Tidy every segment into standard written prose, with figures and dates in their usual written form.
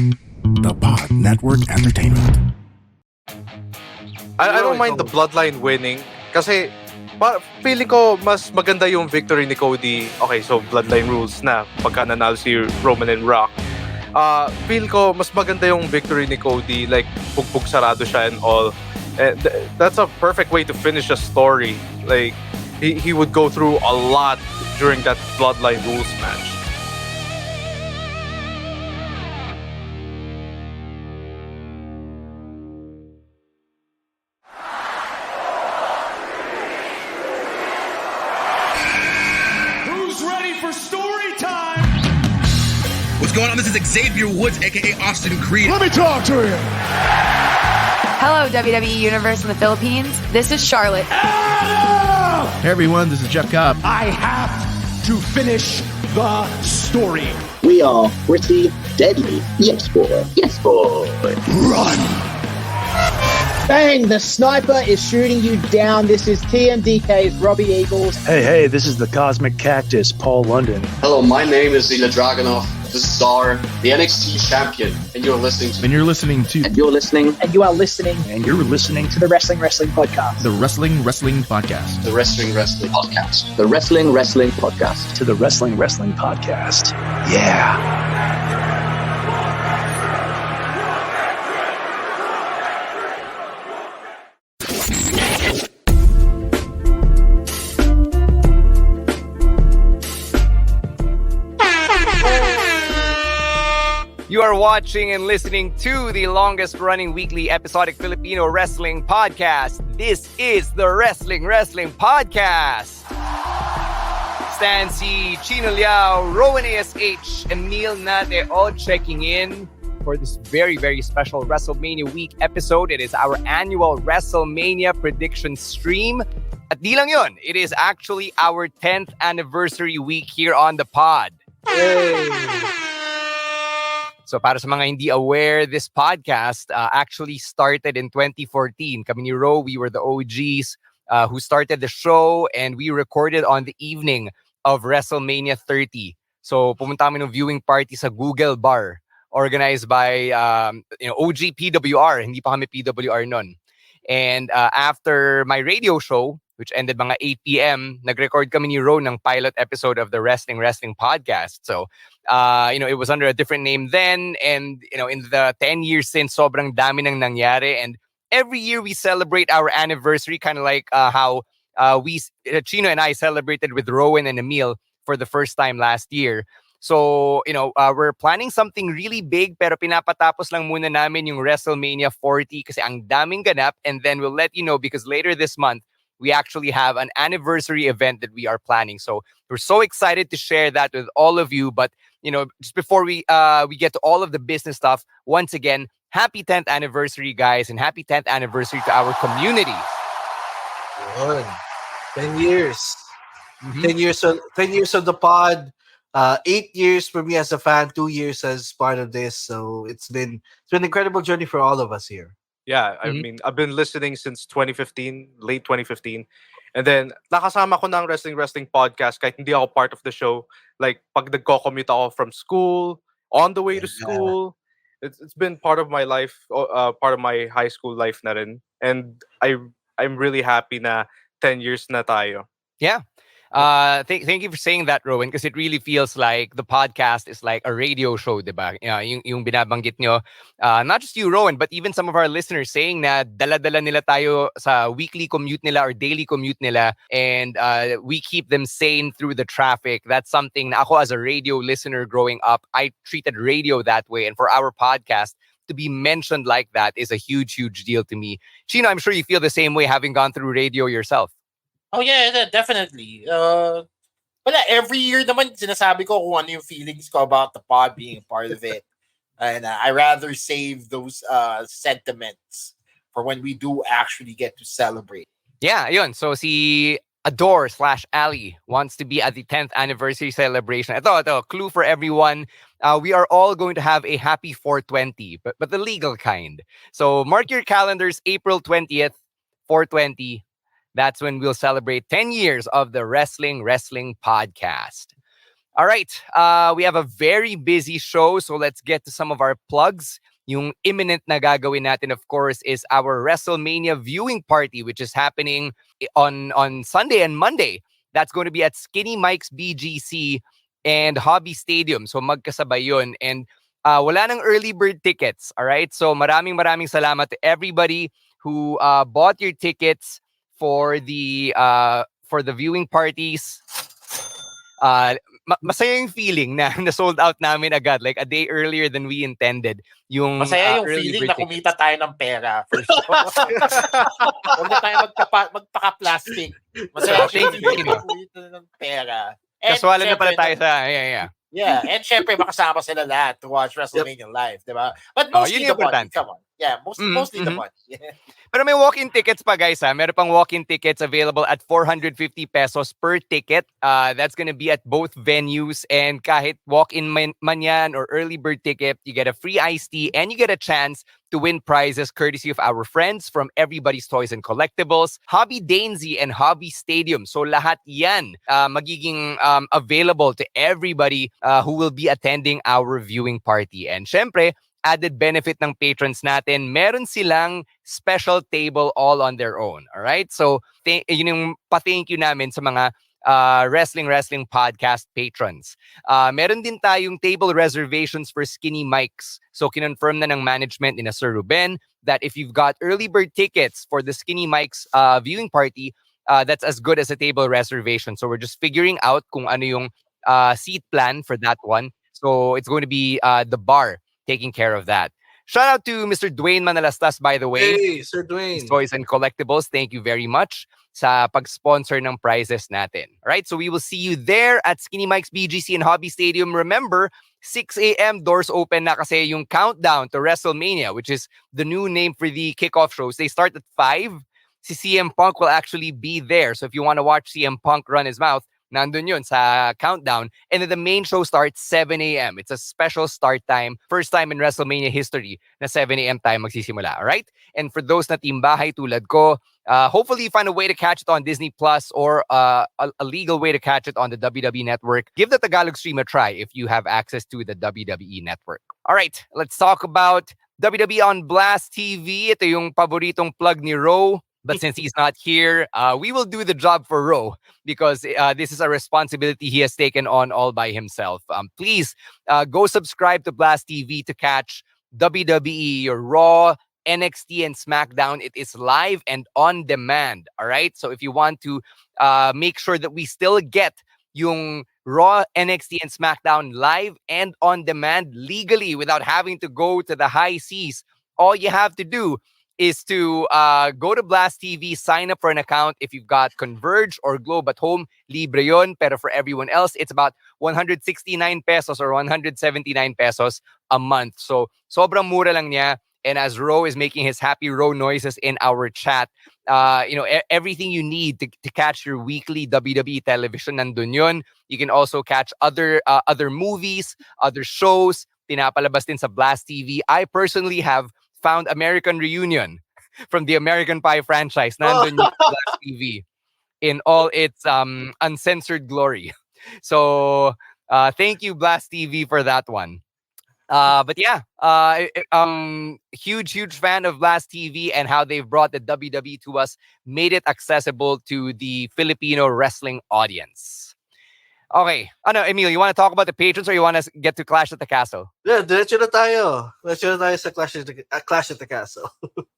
The Pod Network Entertainment. I don't mind the Bloodline winning kasi feeling ko mas maganda yung victory ni Cody. Okay, so Bloodline Rules na pagka nanalo si Roman and Rock. Feel ko mas maganda yung victory ni Cody, like bugbog sarado siya and all. That's a perfect way to finish a story. Like he would go through a lot during that Bloodline Rules match. What's going on? This is Xavier Woods, aka Austin Creed. Let me talk to him. Hello, WWE Universe in the Philippines. This is Charlotte. Hey everyone, this is Jeff Cobb. I have to finish the story. We are pretty deadly. Yes, boy. Yes, boy. Run! Bang! The sniper is shooting you down. This is TMDK's Robbie Eagles. Hey, this is the Cosmic Cactus, Paul London. Hello, my name is Ilya Dragunov. This is Czar, the NXT champion, and you're listening to... And you're listening to... And you're listening... And you are listening... And you're listening to the Wrestling Podcast. The Wrestling Podcast. The Wrestling Podcast. The Wrestling Podcast. To the Wrestling Podcast. Yeah. You are watching and listening to the longest-running weekly episodic Filipino wrestling podcast. This is the Wrestling Podcast. Stan C, Chino, Rowen ASH, Emile Nate, all checking in for this very, very special WrestleMania week episode. It is our annual WrestleMania prediction stream. At di lang yun, it is actually our 10th anniversary week here on the pod. Yay! So para sa mga hindi aware, this podcast actually started in 2014. Kami ni Ro, we were the OGs who started the show, and we recorded on the evening of WrestleMania 30. So pumunta kami ng viewing party sa Google Bar, organized by OG PWR. Hindi pa kami PWR nun. And after my radio show, which ended mga 8 p.m., nag-record kami ni Ro ng pilot episode of the Wrestling Podcast. So, it was under a different name then. And, in the 10 years since, sobrang dami nang nangyari. And every year we celebrate our anniversary, kind of like how Chino and I celebrated with Rowen and Emile for the first time last year. So, we're planning something really big, pero pinapatapos lang muna namin yung WrestleMania 40 kasi ang daming ganap. And then we'll let you know because later this month, we actually have an anniversary event that we are planning. So we're so excited to share that with all of you. But, just before we get to all of the business stuff, once again, happy 10th anniversary, guys, and happy 10th anniversary to our community. Good. 10 years. Mm-hmm. 10 years of the pod. 8 years for me as a fan, 2 years as part of this. So it's been an incredible journey for all of us here. Yeah, I mean, I've been listening since 2015, late 2015. And then, nakasama ko ng Wrestling Podcast kahit hindi ako part of the show. Like, pag nagko-commute ako from school, on the way to school, it's been part of my life, part of my high school life na rin. And I'm really happy na 10 years na tayo. Yeah. Thank you for saying that, Rowan, because it really feels like the podcast is like a radio show, diba? Yung binabanggit nyo, not just you, Rowan, but even some of our listeners saying na dala-dala nila tayo sa weekly commute nila or daily commute nila, and we keep them sane through the traffic. That's something na ako as a radio listener growing up, I treated radio that way, and for our podcast to be mentioned like that is a huge, huge deal to me. Chino, I'm sure you feel the same way having gone through radio yourself. Oh yeah, definitely. Every year naman sinasabi ko kung ano yung feelings ko about the pod being a part of it. And I rather save those sentiments for when we do actually get to celebrate. Yeah, yun. So si Adore/Ali wants to be at the 10th anniversary celebration. Ito, clue for everyone. We are all going to have a happy 420, but the legal kind. So mark your calendars, April 20th, 420. That's when we'll celebrate 10 years of the Wrestling Podcast. All right. We have a very busy show, so let's get to some of our plugs. Yung imminent na gagawin natin, of course, is our WrestleMania viewing party, which is happening on Sunday and Monday. That's going to be at Skinny Mike's BGC and Hobby Stadium. So magkasabay yun. And wala nang early bird tickets. All right. So maraming salamat to everybody who bought your tickets for the viewing parties. Masaya yung feeling na na-sold out namin agad, like a day earlier than we intended. Masaya yung early feeling bird na kumita tayo ng pera. For sure. Huwag na tayo magpaka-plastic. Masaya yung feeling na kumita ng pera. Kaswalan na pala tayo sa, yeah. Yeah, and syempre makasama sila lahat to watch WrestleMania live, diba? But mostly the money, come on. Yeah, mostly the money. Pero may walk-in tickets pa, guys, ha? Meron pang walk-in tickets available at 450 pesos per ticket. That's gonna be at both venues, and kahit walk-in man yan or early bird ticket, you get a free iced tea and you get a chance to win prizes courtesy of our friends from Everybody's Toys and Collectibles, Hobby Dainzy, and Hobby Stadium. So lahat yan magiging available to everybody who will be attending our viewing party. And syempre, added benefit ng patrons natin, meron silang special table all on their own. All right? So, yun yung pa-thank you namin sa mga Wrestling Podcast patrons. Meron din tayong table reservations for Skinny Mikes. So, kinonfirm na ng management ni Sir Ruben that if you've got early bird tickets for the Skinny Mikes viewing party, that's as good as a table reservation. So, we're just figuring out kung ano yung seat plan for that one. So, it's going to be the bar taking care of that. Shout out to Mr. Dwayne Manalastas, by the way. Hey, Sir Dwayne. Toys and Collectibles, thank you very much sa pag-sponsor ng prizes natin. All right, so we will see you there at Skinny Mike's BGC and Hobby Stadium. Remember, 6 a.m. doors open na kasi yung countdown to WrestleMania, which is the new name for the kickoff shows. They start at 5. Si CM Punk will actually be there. So if you want to watch CM Punk run his mouth, nandun yun sa countdown. And then the main show starts 7 a.m. It's a special start time. First time in WrestleMania history na 7 a.m. tayo magsisimula. Alright? And for those na timbahay tulad ko, hopefully you find a way to catch it on Disney Plus or a legal way to catch it on the WWE Network. Give the Tagalog stream a try if you have access to the WWE Network. Alright, let's talk about WWE on Blast TV. Ito yung paboritong plug ni Ro. But since he's not here, we will do the job for Ro because this is a responsibility he has taken on all by himself. Please go subscribe to Blast TV to catch WWE, your Raw, NXT, and SmackDown. It is live and on demand. All right. So if you want to make sure that we still get yung Raw, NXT, and SmackDown live and on demand legally without having to go to the high seas, all you have to do is to go to Blast TV, sign up for an account. If you've got Converge or Globe at home, libre yun. Pero for everyone else, it's about 169 pesos or 179 pesos a month. So, sobrang mura lang niya. And as Ro is making his happy Ro noises in our chat, everything you need to catch your weekly WWE television, nandun yun. You can also catch other movies, other shows, pinapalabas din sa Blast TV. I personally have found American Reunion from the American Pie franchise. Nandun yung Blast TV in all its uncensored glory. So, thank you, Blast TV, for that one. But yeah, huge fan of Blast TV and how they've brought the WWE to us, made it accessible to the Filipino wrestling audience. Okay. Emile, you want to talk about the patrons or you want to get to Clash at the Castle? Yeah, diretso na tayo. Diretso na tayo sa Clash at the Castle.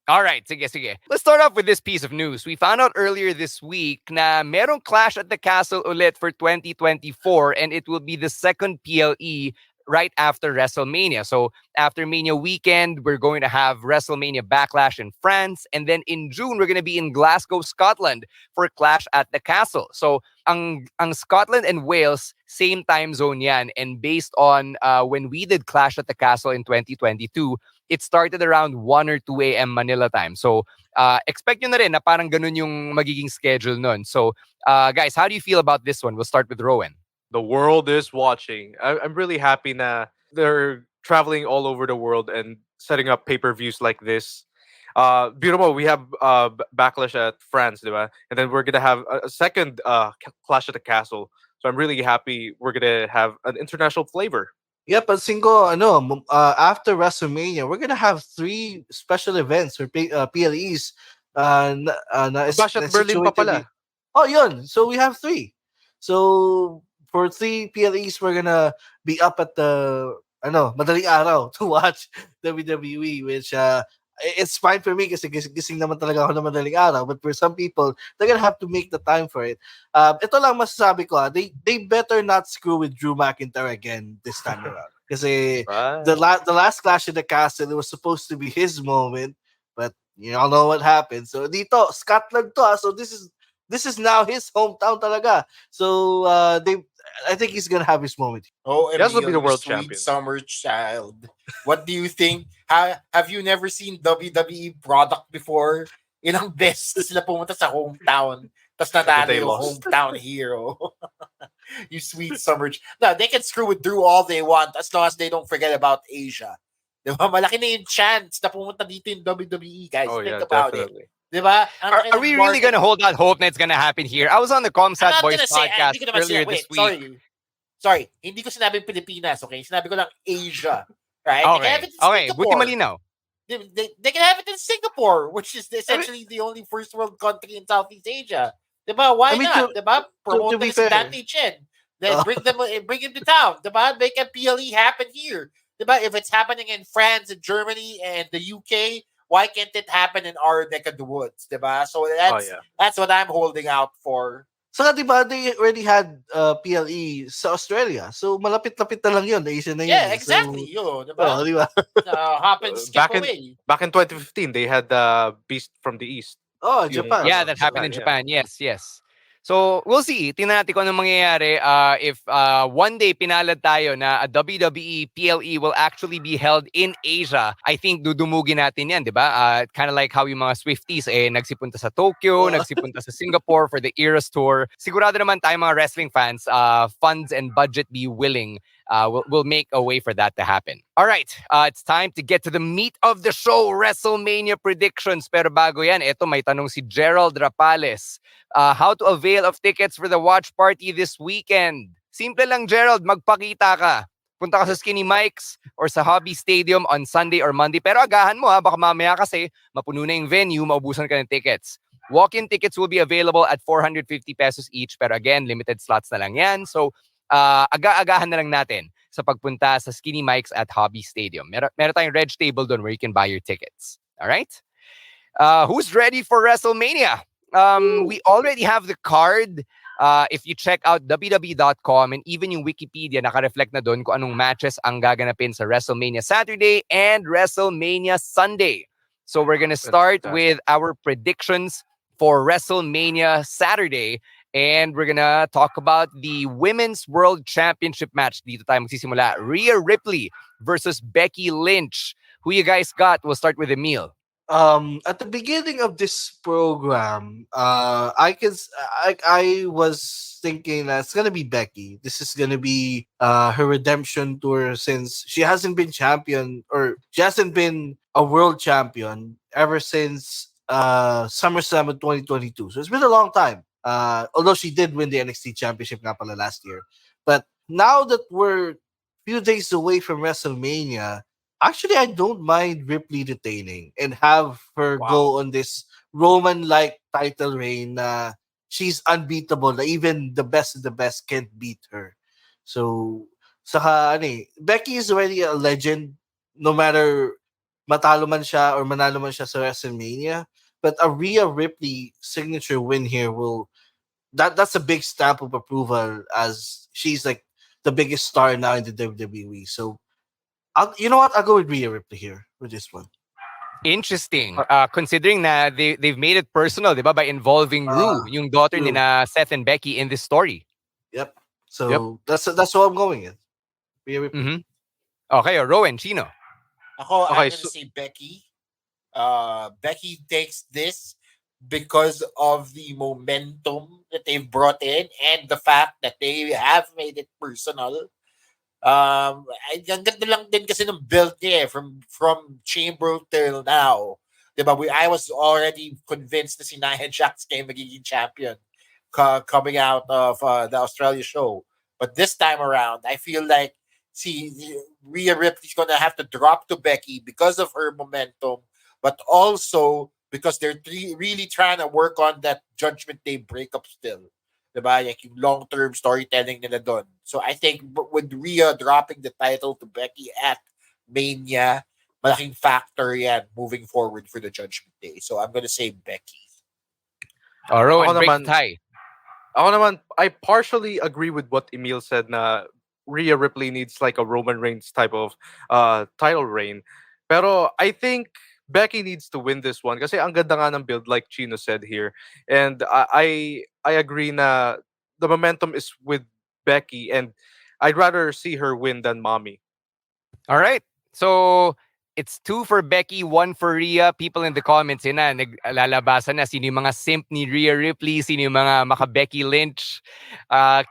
All right. Sige. Let's start off with this piece of news. We found out earlier this week na merong Clash at the Castle ulit for 2024 and it will be the second PLE right after WrestleMania. So after Mania weekend, we're going to have WrestleMania Backlash in France. And then in June, we're going to be in Glasgow, Scotland for Clash at the Castle. So ang Scotland and Wales, same time zone yan. And based on when we did Clash at the Castle in 2022, it started around 1 or 2 a.m. Manila time. So expect nyo na rin na parang ganun yung magiging schedule nun. So guys, how do you feel about this one? We'll start with Rowen. The world is watching. I'm really happy na they're traveling all over the world and setting up pay-per-views like this. Beautiful. We have Backlash at France, diba? And then we're gonna have a second Clash at the Castle. So I'm really happy we're gonna have an international flavor. Yeah, pansin ko, after WrestleMania, we're gonna have 3 special events or PLEs Bash at Berlin pa pala. Oh, yun. So we have 3. So for 3 PLEs, we're gonna be up at the madaling araw to watch WWE, which it's fine for me kasi gising naman talaga ako ng madaling araw. But for some people, they're gonna have to make the time for it. Ito lang masasabi ko, they better not screw with Drew McIntyre again this time around. Kasi the last Clash of the Castle, it was supposed to be his moment, but you all know what happened. So dito, Scotland to, so this is now his hometown talaga. So I think he's gonna have his moment. Oh, He has to Emile, be the you world sweet champion. summer child. What do you think? Have you never seen WWE product before? Ilang beses na sila pumunta sa hometown. Tapos natalo they yung lost. hometown hero. You sweet summer. No, they can screw with Drew all they want as long as they don't forget about Asia. Diba? Malaki na yung chance na pumunta dito yung WWE, guys. Oh, Think yeah, about definitely. it. Diba? Are we really going to hold out hope that it's going to happen here? I was on the I'm Comsat not Boys gonna say, podcast hindi ko naman earlier sinabi, this week. Sorry. Hindi ko sinabing Pilipinas, okay? Sinabi ko lang Asia. Right? Okay. They can have it in Okay. Singapore. Buti malinaw. They can have it in Singapore, which is essentially the only first world country in Southeast Asia. Diba? Why not? Diba? Promote them as Dante Chen. Then bring him to town. Diba? Make a PLE happen here. Diba? If it's happening in France and Germany and the UK, why can't it happen in our neck of the woods? Diba? So that's what I'm holding out for. So, diba, they already had PLE sa Australia. So, malapit-lapit na lang yun. Asia na yun. Yeah, exactly. So, diba? Diba? Hop and skip away. Back in 2015, they had Beast from the East. Oh, Japan. Yeah, that happened in Japan. Yeah. Yes. So, we'll see. Tingnan natin kung anong mangyayari if one day pinalad tayo na a WWE PLE will actually be held in Asia. I think dudumugin natin yan, di ba? Kind of like how yung mga Swifties nagsipunta sa Tokyo, nagsipunta sa Singapore for the Eras Tour. Sigurado naman tayo mga wrestling fans, funds and budget be willing, we'll make a way for that to happen. All right, it's time to get to the meat of the show, WrestleMania predictions. Pero bago yan, eto may tanong si Gerald Rapales. How to avail of tickets for the watch party this weekend? Simple lang, Gerald, magpakita ka. Punta ka sa Skinny Mike's or sa Hobby Stadium on Sunday or Monday. Pero agahan mo baka mamaya kasi mapuno na yung venue, maubusan ka ng tickets. Walk-in tickets will be available at 450 pesos each. Pero again, limited slots na lang yan. So, aga-agahan na lang natin sa pagpunta sa Skinny Mike's at Hobby Stadium. Meron tayong reg table doon where you can buy your tickets. All right? Who's ready for WrestleMania? We already have the card. If you check out www.com and even yung Wikipedia, naka-reflect na doon kung anong matches ang gaganapin sa WrestleMania Saturday and WrestleMania Sunday. So we're gonna start with our predictions for WrestleMania Saturday. And we're gonna talk about the Women's World Championship match. Dito tayo magsisimula. Rhea Ripley versus Becky Lynch. Who you guys got? We'll start with Emile. At the beginning of this program, I was thinking that it's gonna be Becky. This is gonna be her redemption tour since she hasn't been champion or she hasn't been a world champion ever since SummerSlam of 2022. So it's been a long time. Although she did win the NXT Championship nga pala last year, but now that we're a few days away from WrestleMania. Actually, I don't mind Ripley retaining and have her go on this Roman-like title reign. She's unbeatable. Even the best of the best can't beat her. So, Becky is already a legend. No matter matalo man siya or manalo man siya sa WrestleMania, but a Rhea Ripley signature win here that's a big stamp of approval as she's like the biggest star now in the WWE. So. You know what? I'll go with Rhea Ripley here with this one. Interesting. Considering na they've made it personal, diba? By involving Rue, yung daughter ni na Seth and Becky in this story. Yep. So that's what I'm going with. Rhea Ripley. Mm-hmm. Okay, Rowen, Chino. I'm going to say Becky. Becky takes this because of the momentum that they've brought in and the fact that they have made it personal. Ang ganda lang din kasi ng build niya from Chamber till now. Diba? I was already convinced na si Nia Jax kayo magiging champion coming out of the Australia show. But this time around, I feel like Rhea Ripley's gonna have to drop to Becky because of her momentum, but also because they're really trying to work on that Judgment Day breakup still. Diba? Like yung long-term storytelling nila doon. So I think with Rhea dropping the title to Becky at Mania, malaking factor yan moving forward for the Judgment Day. So I'm gonna say Becky. Rowan, break the tie. Ako naman, I partially agree with what Emile said na Rhea Ripley needs like a Roman Reigns type of title reign. Pero I think Becky needs to win this one kasi ang ganda nga ng build like Chino said here. And I agree na the momentum is with Becky and I'd rather see her win than Mommy. All right. So it's 2 for Becky, 1 for Rhea. People in the comments naglalabasan na sino yung mga simp ni Rhea Ripley, sino yung mga maka-Becky Lynch.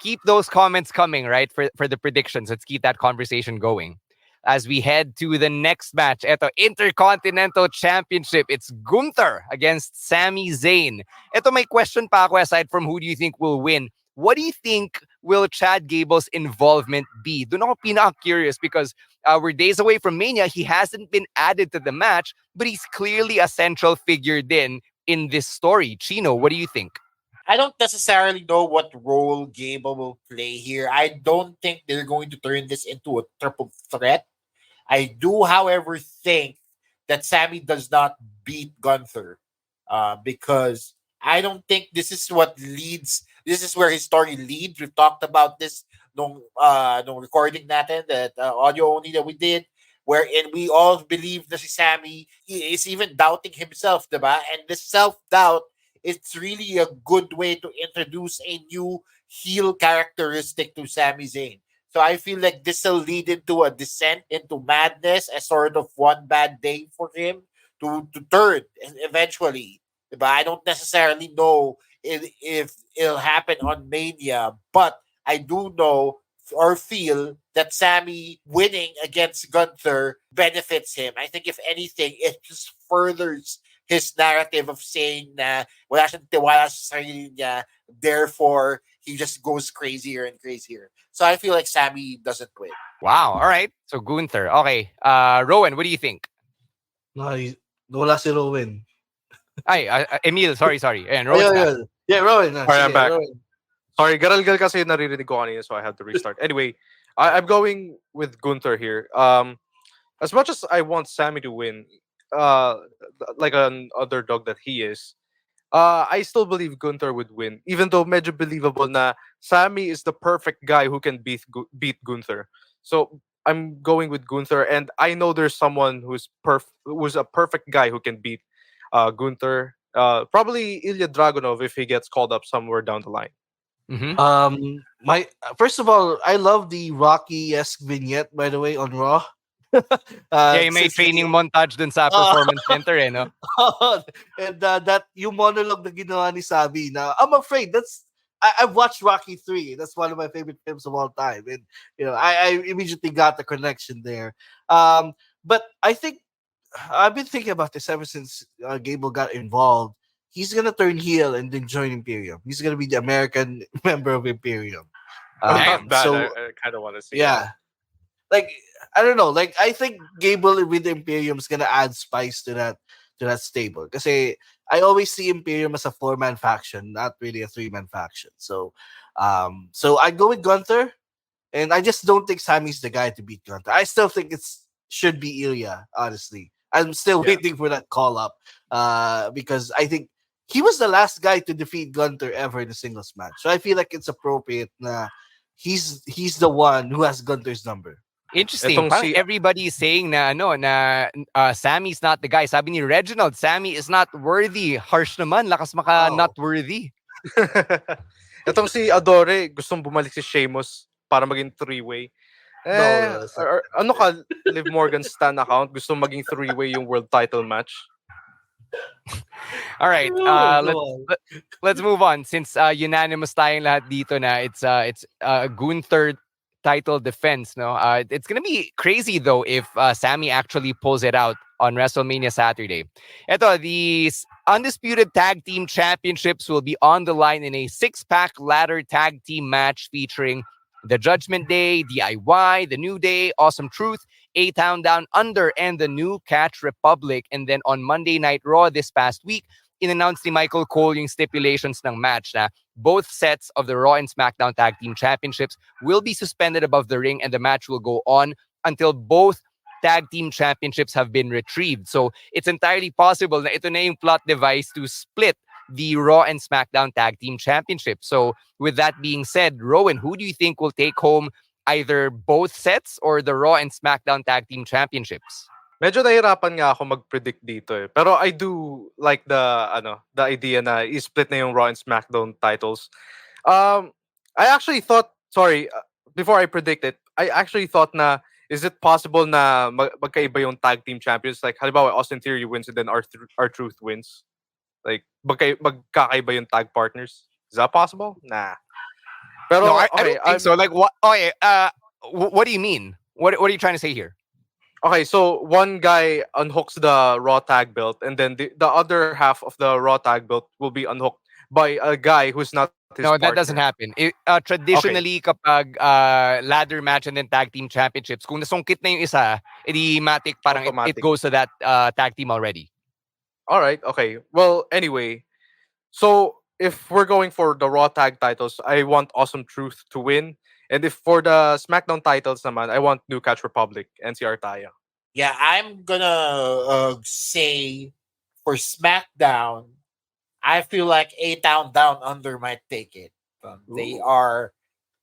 Keep those comments coming, right, for the predictions. Let's keep that conversation going. As we head to the next match, eto, Intercontinental Championship. It's Gunther against Sami Zayn. Eto, may question pa ako aside from who do you think will win. What do you think will Chad Gable's involvement be? Doon ako pinaka-curious because we're days away from Mania. He hasn't been added to the match, but he's clearly a central figure then in this story. Chino, what do you think? I don't necessarily know what role Gable will play here. I don't think they're going to turn this into a triple threat. I do, however, think that Sami does not beat Gunther because I don't think this is what leads. This is where his story leads. We've talked about this nung recording natin, that audio only that we did, wherein we all believe that si Sami is even doubting himself, diba? And this self-doubt, it's really a good way to introduce a new heel characteristic to Sami Zayn. So I feel like this will lead into a descent into madness, a sort of one bad day for him to turn eventually. But I don't necessarily know if it'll happen on Mania, but I do know or feel that Sami winning against Gunther benefits him. I think if anything, it just furthers his narrative of saying na wala siyang tiwala sa sarili niya, therefore he just goes crazier and crazier. So I feel like Sami doesn't win. Wow. All right. So Gunther. Okay. Rowan, what do you think? No, wala si Rowan. Ay, Emile, sorry. And Rowan. Yeah, Rowan. Sorry, I'm back. Rowan. Sorry, garal-gal kasi naririnig ko kanina, so I had to restart. Anyway, I'm going with Gunther here. As much as I want Sami to win, like an underdog that he is, I still believe Gunther would win. Even though medyo believable na Sami is the perfect guy who can beat Gunther. So I'm going with Gunther, and I know there's someone who's a perfect guy who can beat Gunther. Probably Ilya Dragunov if he gets called up somewhere down the line. Mm-hmm. My first of all, I love the Rocky-esque vignette, by the way, on Raw. Yeah, may training montage dun sa Performance Center, no? And that yung monologue na ginawa ni Sami, na I'm afraid I've watched Rocky 3. That's one of my favorite films of all time, and I immediately got the connection there. But I think I've been thinking about this ever since Gable got involved. He's gonna turn heel and then join Imperium. He's gonna be the American member of Imperium. Not bad. So I kind of want to see. yeah, like I don't know. Like I think Gable with the Imperium is gonna add spice to that stable. Because I always see Imperium as a 4-man faction, not really a 3-man faction. So I go with Gunther, and I just don't think Sami's the guy to beat Gunther. I still think should be Ilya. Honestly, I'm still waiting for that call up. Because I think he was the last guy to defeat Gunther ever in a singles match. So I feel like it's appropriate na he's the one who has Gunther's number. Interesting. Everybody is saying na Sammy's not the guy. Sabi ni Reginald, Sami is not worthy. Harsh naman, lakas maka not worthy. Itong si Adore, gustong bumalik si Sheamus para maging 3-way. Ano ka, Liv Morgan Stan account, gusto maging 3-way yung world title match. All right, let's move on since unanimous tayong lahat dito na it's Gunther title defense, no? It's gonna be crazy though if Sami actually pulls it out on WrestleMania Saturday. Ito, the Undisputed Tag Team Championships will be on the line in a 6-pack ladder tag team match featuring the Judgment Day, DIY, the New Day, Awesome Truth, A-Town Down Under, and the New Catch Republic. And then on Monday Night Raw this past week, in-announced ni Michael Cole yung stipulations ng match na both sets of the Raw and SmackDown Tag Team Championships will be suspended above the ring and the match will go on until both Tag Team Championships have been retrieved. So it's entirely possible na ito na yung plot device to split the Raw and SmackDown Tag Team Championships. So with that being said, Rowen, who do you think will take home either both sets or the Raw and SmackDown Tag Team Championships? Medyo nahirapan nga ako mag-predict dito eh. Pero I do like the idea na i-split na yung Raw and SmackDown titles. I actually thought, before I predict it, I actually thought na is it possible na magkaiba yung tag team champions? Like, halimbawa, Austin Theory wins and then R-Truth wins. Like, magkakaiba yung tag partners. Is that possible? Nah. Pero, no, I don't think so. Like, what? Okay, what do you mean? What are you trying to say here? Okay, so one guy unhooks the Raw tag belt, and then the other half of the Raw tag belt will be unhooked by a guy who's not his partner. That doesn't happen. Traditionally, kapag ladder match and then tag team championships, kung nasungkit na yung isa, edi matic parang it goes to that tag team already. All right, okay. Well, anyway, so if we're going for the Raw tag titles, I want Awesome Truth to win. And if for the SmackDown titles naman, I want New Catch Republic, NCR Taya. Yeah, I'm gonna say for SmackDown, I feel like A-Town Down Under might take it. They are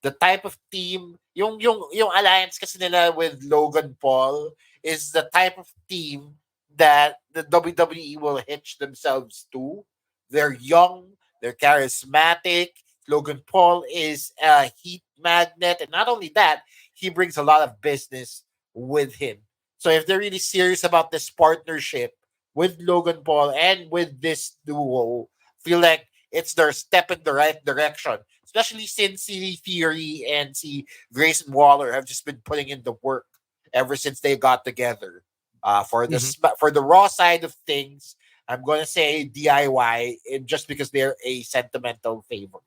the type of team, yung alliance kasi nila with Logan Paul is the type of team that the WWE will hitch themselves to. They're young, they're charismatic. Logan Paul is a heat magnet, and not only that, he brings a lot of business with him. So if they're really serious about this partnership with Logan Paul and with this duo, feel like it's their step in the right direction, especially since Theory and Grayson Waller have just been putting in the work ever since they got together. For the Raw side of things, I'm going to say DIY just because they're a sentimental favorite.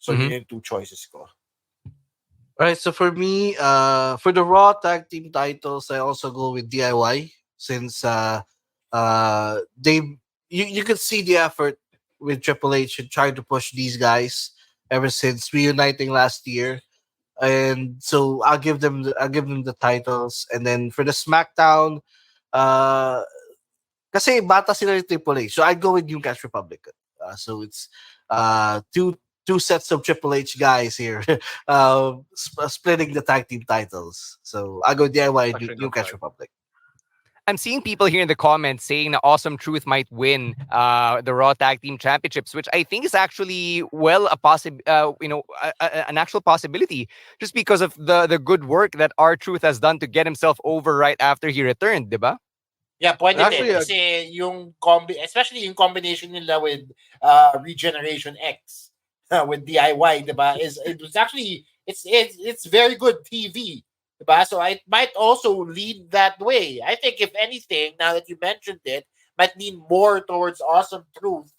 So yun yung two choices ko. Alright, so for me, for the Raw Tag Team titles, I also go with DIY since you could see the effort with Triple H in trying to push these guys ever since reuniting last year, and so I'll give them the titles. And then for the SmackDown, kasi bata sila ni Triple H, so I go with New Catch Republic. So it's two sets of Triple H guys here, splitting the tag team titles. So I go DIY New Catch Republic. I'm seeing people here in the comments saying that Awesome Truth might win the Raw Tag Team Championships, which I think is actually an actual possibility, just because of the good work that R-Truth has done to get himself over right after he returned, diba? Yeah, pwede din. Kasi yung especially yung combination nila with Regeneration X with DIY, diba? It was actually it's very good TV. Diba? So it might also lean that way. I think if anything, now that you mentioned it, might lean more towards Awesome Truth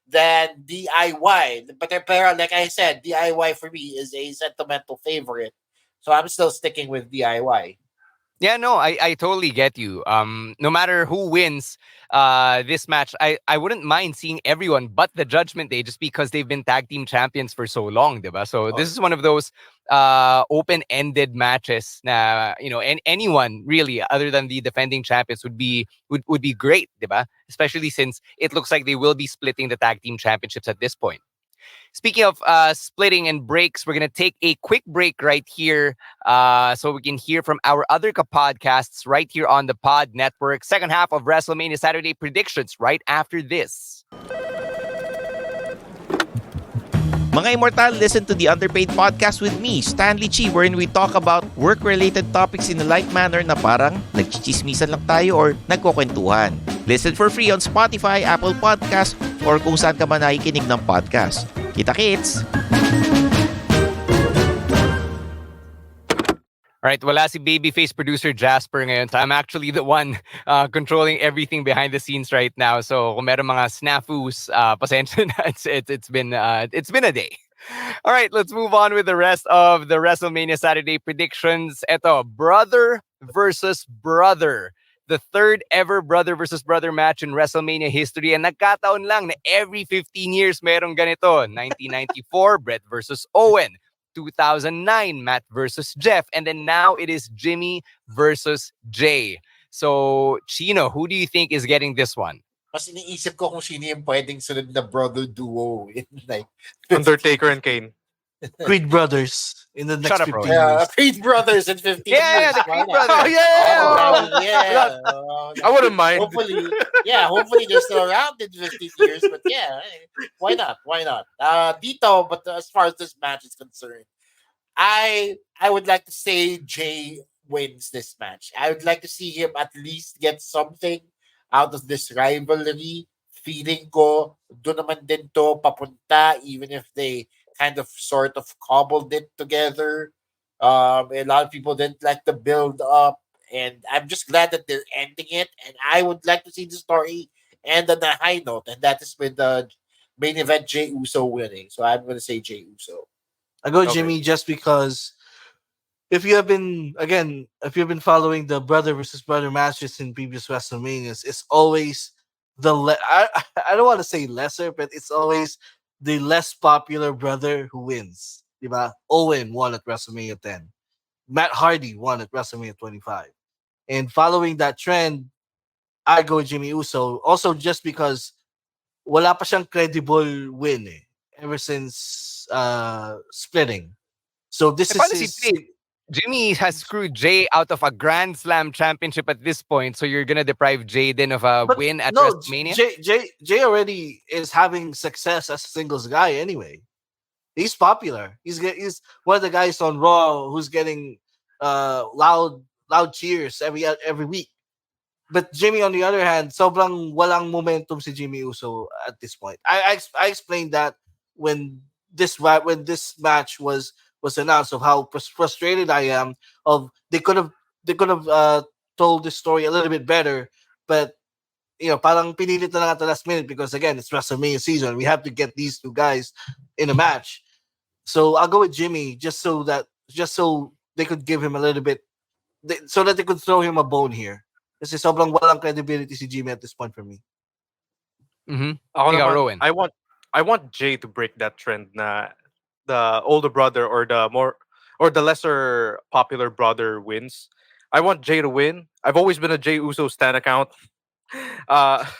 than DIY. But like I said, DIY for me is a sentimental favorite. So I'm still sticking with DIY. Yeah, no, I totally get you. No matter who wins this match, I wouldn't mind seeing everyone but the Judgment Day, just because they've been tag team champions for so long, diba? So this is one of those open-ended matches na, and anyone really other than the defending champions would be great, diba? Especially since it looks like they will be splitting the tag team championships at this point. Speaking of splitting and breaks, we're going to take a quick break right here so we can hear from our other podcasts right here on the Pod Network. Second half of WrestleMania Saturday predictions right after this. Mga Immortal, listen to the Underpaid Podcast with me, Stanley Chi, wherein we talk about work-related topics in a light manner na parang nagchichismisan lang tayo or nagkukwentuhan. Listen for free on Spotify, Apple Podcast, or kung saan ka man nakikinig ng podcast. Kita-kits! All right, wala si babyface producer Jasper ngayon. So I'm actually the one controlling everything behind the scenes right now. So kung meron mga snafus, pasensya na. It's been a day. All right, let's move on with the rest of the WrestleMania Saturday predictions. Eto, brother versus brother. The third ever brother versus brother match in WrestleMania history. And nagkataon lang na every 15 years merong ganito. 1994, Bret versus Owen. 2009, Matt versus Jeff. And then now it is Jimmy versus Jay. So, Chino, who do you think is getting this one? Mas iniisip ko kung sino yung pwedeng sunod na brother duo in like Undertaker and Kane. Creed Brothers in the next 15 years. Creed Brothers in 15 years. Yeah, the Creed Brothers. Oh, yeah. Yeah. I wouldn't mind. Hopefully they're still around in 15 years. But yeah, why not? Dito, but as far as this match is concerned, I would like to say Jay wins this match. I would like to see him at least get something out of this rivalry. Feeling ko, doon naman din to papunta, even if they kind of sort of cobbled it together. A lot of people didn't like the build up, and I'm just glad that they're ending it. And I would like to see the story end on a high note, and that is with the main event Jey Uso winning. So I'm going to say Jey Uso. I go Jimmy just because if you have been following the brother versus brother matches in previous WrestleManias, it's always I don't want to say lesser, but it's always the less popular brother who wins. Diba? Owen won at WrestleMania 10. Matt Hardy won at WrestleMania 25. And following that trend, I go Jimmy Uso. Also just because wala pa siyang credible win ever since splitting. So this is Jimmy has screwed Jay out of a Grand Slam championship at this point, so you're gonna deprive Jay then of a win at WrestleMania? Jay already is having success as a singles guy anyway. He's popular. He's one of the guys on Raw who's getting loud cheers every week. But Jimmy, on the other hand, sobrang walang momentum si Jimmy Uso at this point. I explained that when this match was announced, of how frustrated I am. Of they could have told this story a little bit better, but parang pinilit na lang at the last minute because again it's WrestleMania season. We have to get these two guys in a match. So I'll go with Jimmy just so they could give him a little bit, so that they could throw him a bone here. Kasi sobrang walang credibility si Jimmy at this point for me. Rowen. I want Jay to break that trend na the older brother or the lesser popular brother wins. I want Jay to win. I've always been a Jey Uso stan account. I've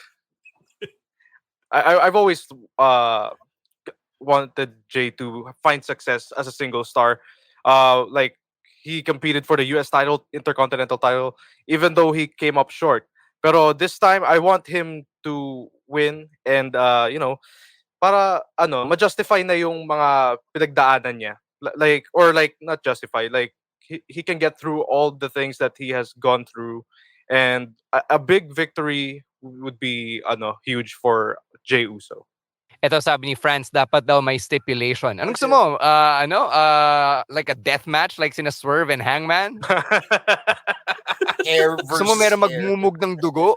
always wanted Jay to find success as a single star. Like he competed for the US title, Intercontinental title, even though he came up short. Pero this time I want him to win and para ma-justify na yung mga pinagdaanan niya. Like not justify, like he can get through all the things that he has gone through, and a big victory would be huge for Jey Uso. Ito sabi ni France, dapat daw may stipulation. Anong gusto mo? Like a death match like sina Swerve and Hangman? Gusto mo meron magmumug ng dugo?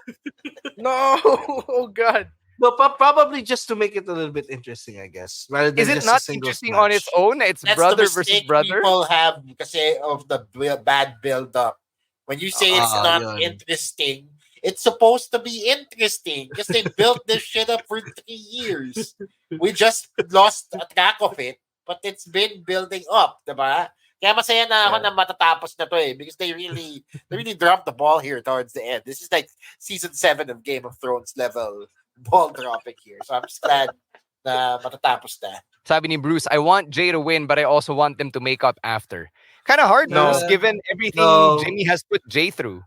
No! Oh God. No, probably just to make it a little bit interesting, I guess. Rather than is it not interesting on its own? It's That's brother the versus mistake brother? People have because of the bad build-up. When you say it's not interesting, it's supposed to be interesting because they built this shit up for 3 years. We just lost track of it, but it's been building up, diba? Kaya masaya na ako na matatapos na to because they really dropped the ball here towards the end. This is like season 7 of Game of Thrones level ball dropping here. So I'm just glad na matatapos na. Sabi ni Bruce, I want Jay to win, but I also want them to make up after. Kind of hard, Bruce, given everything Jimmy has put Jay through.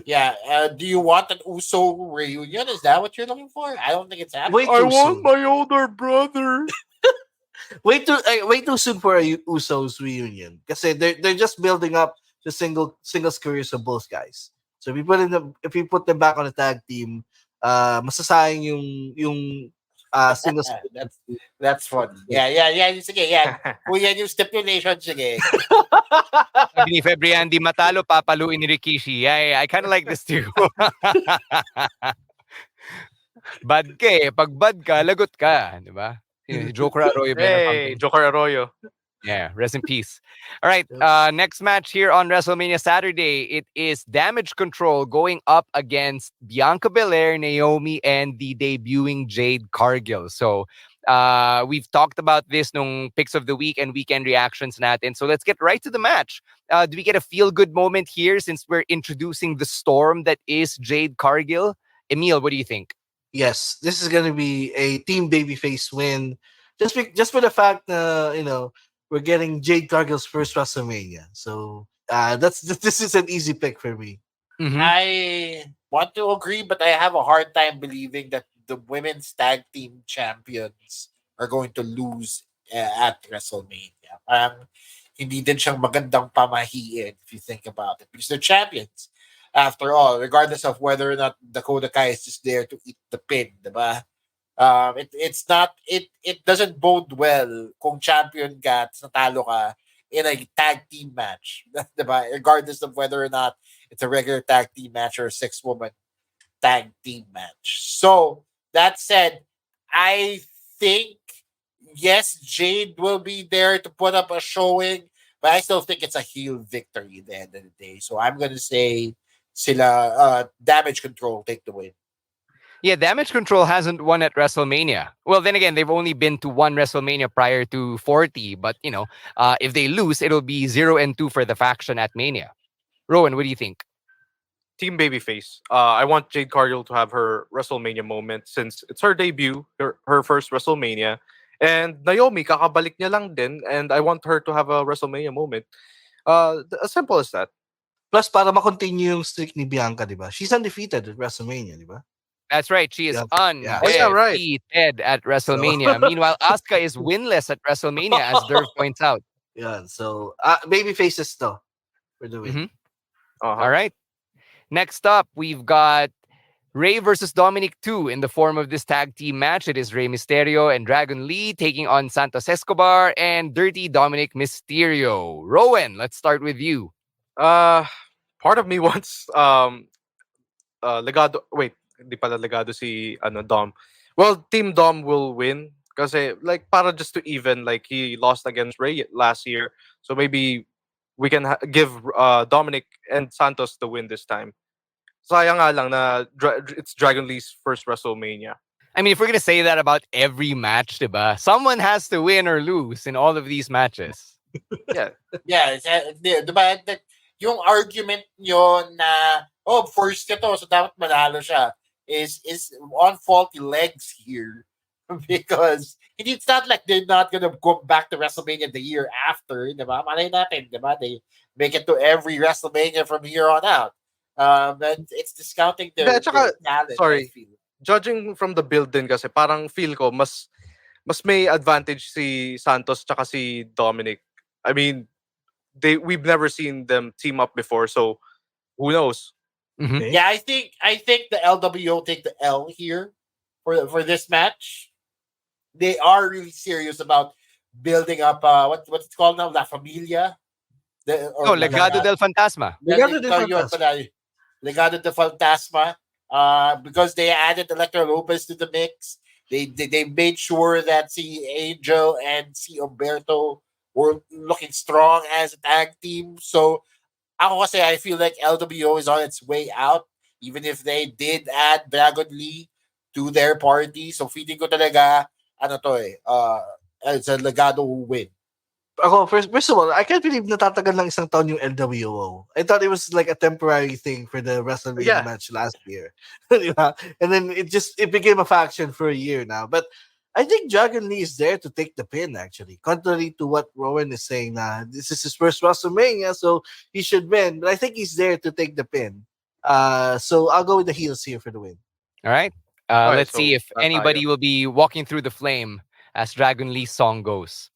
Yeah. Do you want an Uso reunion? Is that what you're looking for? I don't think it's happening. I want my older brother. Way too soon for a Usos reunion. Kasi they're just building up the singles careers of both guys. So if you put them back on a tag team, masasayang yung Single that's funny. Yeah. Sige, yan. Kung yan yung stipulation, sige. Sabi ni Febriandi, matalo, papaluin ni Rikishi. I kind of like this too. Bad ka eh. Pag bad ka, lagot ka. Di ba? Joker Arroyo. Hey, Joker Arroyo. Yeah, rest in peace. All right, next match here on WrestleMania Saturday. It is Damage Control going up against Bianca Belair, Naomi, and the debuting Jade Cargill. So we've talked about this nung picks of the week and weekend reactions natin. So let's get right to the match. Do we get a feel-good moment here since we're introducing the storm that is Jade Cargill? Emile, what do you think? Yes, this is going to be a team babyface win. Just for the fact we're getting Jade Cargill's first WrestleMania. So this is an easy pick for me. Mm-hmm. I want to agree, but I have a hard time believing that the women's tag team champions are going to lose at WrestleMania. Hindi din siyang magandang pamahiin if you think about it, because they're champions. After all, regardless of whether or not Dakota Kai is just there to eat the pin, diba? It doesn't bode well kung champion ka, natalo ka in a tag team match, diba? Regardless of whether or not it's a regular tag team match or a 6-woman tag team match. So that said, I think yes, Jade will be there to put up a showing, but I still think it's a heel victory at the end of the day. So I'm gonna say Damage Control take the win. Yeah, Damage Control hasn't won at WrestleMania. Well, then again, they've only been to one WrestleMania prior to 40. But, if they lose, it'll be 0-2 for the faction at Mania. Rowan, what do you think? Team babyface. I want Jade Cargill to have her WrestleMania moment since it's her debut, her first WrestleMania. And Naomi, kakabalik niya lang din. And I want her to have a WrestleMania moment. As simple as that. Plus, para ma-continue yung streak ni Bianca, di ba? She's undefeated at WrestleMania, di ba? That's right. She is undefeated at WrestleMania. Meanwhile, Asuka is winless at WrestleMania, as Derv points out. Yeah, so baby faces though for the win. Mm-hmm. All right. Next up, we've got Rey versus Dominic 2 in the form of this tag team match. It is Rey Mysterio and Dragon Lee taking on Santos Escobar and Dirty Dominic Mysterio. Rowan, let's start with you. Part of me wants Legado. Wait, hindi pala Legado si Dom. Well, Team Dom will win kasi para just to even, he lost against Rey last year. So maybe we can give Dominic and Santos the win this time. Sayang nga lang na it's Dragon Lee's first WrestleMania. I mean, if we're going to say that about every match, diba? Someone has to win or lose in all of these matches. Yeah. Yeah, diba? Yung argument nyo na, first ka to, so dapat manalo siya, is on faulty legs here. Because it's not like they're not gonna go back to WrestleMania the year after, diba? Malay natin, diba? They make it to every WrestleMania from here on out. And it's discounting their talent. Sorry, judging from the build din kasi, parang feel ko, mas may advantage si Santos tsaka si Dominic. I mean, we've never seen them team up before, so who knows? Mm-hmm. Yeah, I think the LWO take the L here for this match. They are really serious about building up what's it called now, La Familia. Legado del Fantasma. Legado del Fantasma. Because they added Electra Lopez to the mix. They made sure that si Angel and si Umberto were looking strong as a tag team. So I feel like LWO is on its way out, even if they did add Dragon Lee to their party. So feeling ko talaga, it's a Legado who win. First of all, I can't believe natatagal lang isang taon yung LWO. I thought it was like a temporary thing for the WrestleMania match last year. And then it became a faction for a year now. But I think Dragon Lee is there to take the pin, actually. Contrary to what Rowan is saying, this is his first WrestleMania, so he should win. But I think he's there to take the pin. So I'll go with the heels here for the win. All right. Let's see if anybody will be walking through the flame as Dragon Lee's song goes.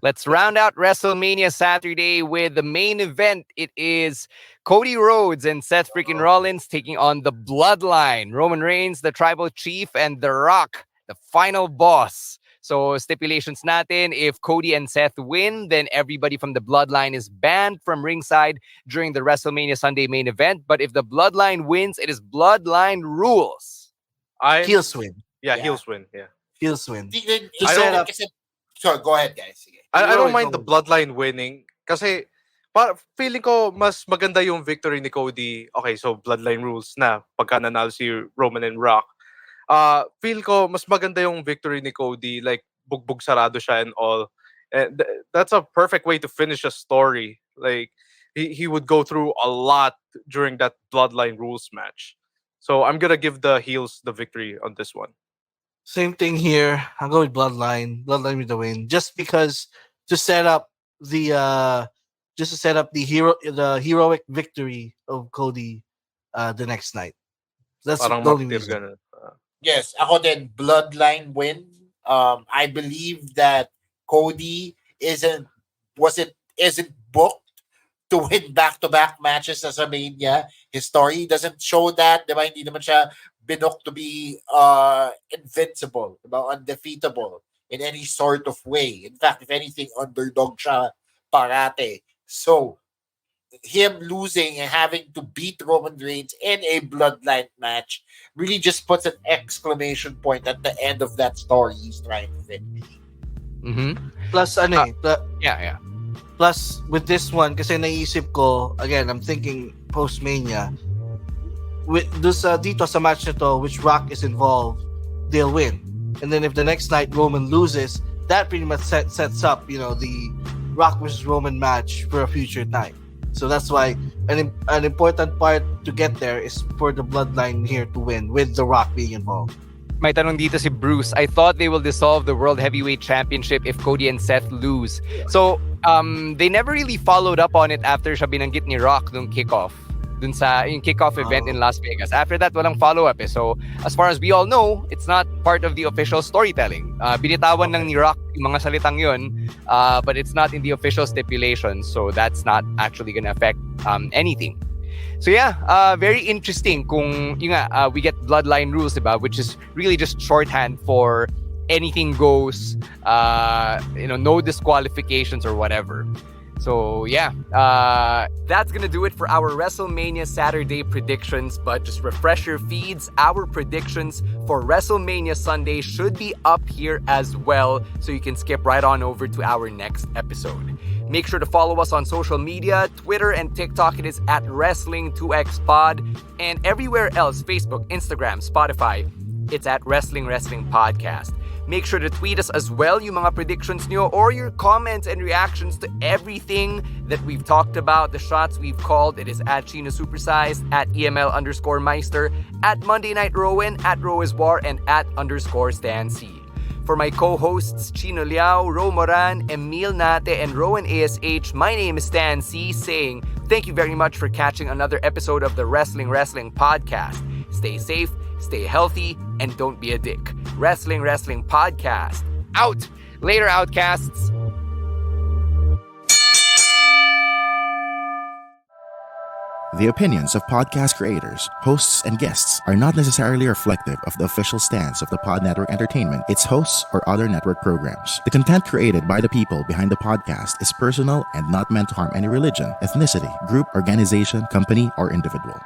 Let's round out WrestleMania Saturday with the main event. It is Cody Rhodes and Seth freaking Rollins taking on the Bloodline. Roman Reigns, the Tribal Chief, and The Rock the final boss. So stipulations natin, if Cody and Seth win, then everybody from the Bloodline is banned from ringside during the WrestleMania Sunday main event. But if the Bloodline wins, it is Bloodline Rules. Heels win. Yeah, heels win. Yeah. Heels win. So go ahead, guys. I don't mind the Bloodline winning kasi feeling ko mas maganda yung victory ni Cody. Okay, so Bloodline Rules na pagka nanalo si Roman and Rock. Feel ko mas maganda yung victory ni Cody, like bugbog sarado siya and all. And that's a perfect way to finish a story. Like he would go through a lot during that Bloodline Rules match. So I'm gonna give the heels the victory on this one. Same thing here. I'll go with Bloodline. Bloodline with the win, just because to set up the heroic victory of Cody the next night. That's the only reason. Yes, ako din, Bloodline win. I believe that Cody isn't booked to win back-to-back matches sa Mania. His story doesn't show that, diba? Hindi naman siya binook to be invincible, diba? Undefeatable in any sort of way. In fact, if anything, underdog siya parate. So, him losing and having to beat Roman Reigns in a Bloodline match really just puts an exclamation point at the end of that story he's trying to finish. Plus, yeah. Plus, with this one, kasi naisip ko, again, I'm thinking post-Mania, dito sa match na to, which Rock is involved, they'll win. And then if the next night Roman loses, that pretty much sets up, the Rock versus Roman match for a future time. So that's why an important part to get there is for the Bloodline here to win, with The Rock being involved. May tanong dito si Bruce. I thought they will dissolve the World Heavyweight Championship if Cody and Seth lose. So, they never really followed up on it after siya binanggit ni Rock nung kickoff. Dun sa yung kickoff event in Las Vegas. After that, walang follow-up eh. So, as far as we all know, it's not part of the official storytelling. Binitawan lang ni Rock yung mga salitang yun, but it's not in the official stipulation. So, that's not actually gonna affect anything. So yeah, very interesting kung we get Bloodline Rules, diba? Which is really just shorthand for anything goes, no disqualifications or whatever. So yeah, that's gonna do it for our WrestleMania Saturday predictions. But just refresh your feeds. Our predictions for WrestleMania Sunday should be up here as well, so you can skip right on over to our next episode. Make sure to follow us on social media, Twitter and TikTok. It is at Wrestling2XPod, and everywhere else, Facebook, Instagram, Spotify, it's at Wrestling Podcast. Make sure to tweet us as well yung mga predictions nyo or your comments and reactions to everything that we've talked about, the shots we've called. It is at Chino Supersized, at EML_Meister, at Monday Night Rowen, at Roeswar, and at _Stan C. For my co-hosts, Chino Liao, Ro Moran, Emile Nate, and Rowen ASH, my name is Stan C, saying thank you very much for catching another episode of the Wrestling Podcast. Stay safe, stay healthy, and don't be a dick. Wrestling Podcast. Out! Later, Outcasts. The opinions of podcast creators, hosts, and guests are not necessarily reflective of the official stance of the Pod Network Entertainment, its hosts, or other network programs. The content created by the people behind the podcast is personal and not meant to harm any religion, ethnicity, group, organization, company, or individual.